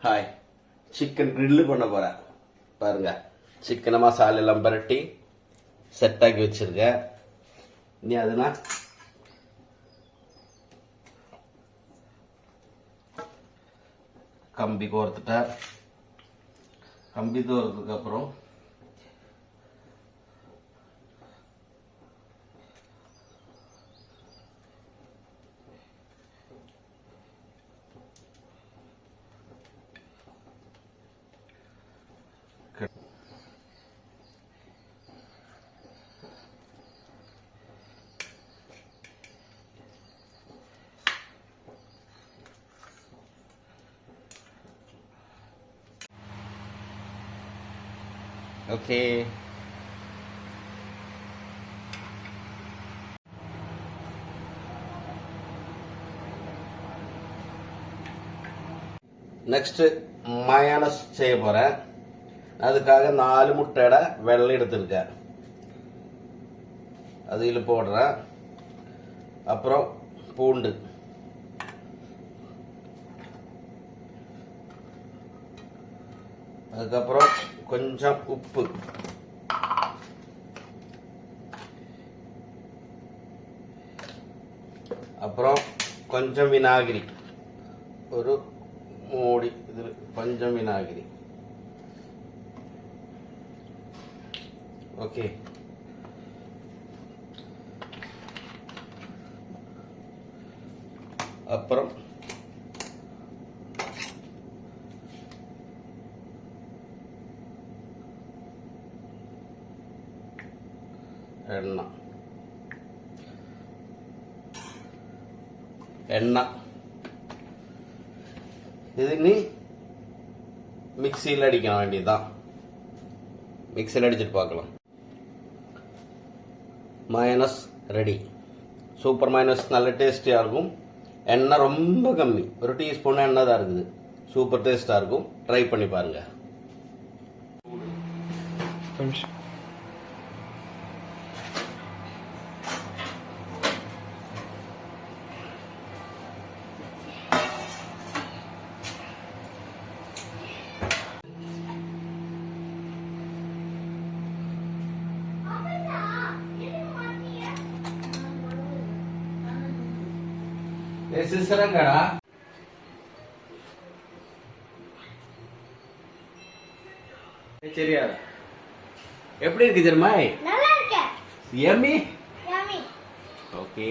Hi, chicken grill பண்ண போகிறேன். பாருங்க, சிக்கனை மசாலா எல்லாம் பரட்டி செட் ஆக்கி வச்சிருக்கேன். இனி அதுனா கம்பி கோர்த்துட்டேன். கம்பி தோறதுக்கு அப்புறம் ஓகே. நெக்ஸ்ட் மயோனைஸ் செய்ய போறேன். அதுக்காக 4 முட்டையோட வெள்ளை எடுத்திருக்கேன். அதில் போடுறேன். அப்புறம் பூண்டு, அதுக்கப்புறம் கொஞ்சம் உப்பு, அப்புறம் கொஞ்சம் விநாகிரி, ஒரு மூடி இதில் கொஞ்சம் விநாகிரி. ஓகே. அப்புறம் எண்ணெய். இது நீ மிக்சியில் அடிக்க வேண்டியதுதான். மிக்சியில் அடிச்சுட்டு பார்க்கலாம். Mayonnaise ready. சூப்பர் மயோனைஸ், நல்ல டேஸ்டியாக இருக்கும். எண்ணெய் ரொம்ப கம்மி, ஒரு டீஸ்பூன் எண்ணெய் தான் இருக்குது. சூப்பர் டேஸ்டாக இருக்கும். ட்ரை பண்ணி பாருங்க. சிசரங்கடா. சரியா? எப்படி இருக்கு ஜெர்மாய்? நல்லா இருக்கு. யம்மி. யம்மி. ஓகே.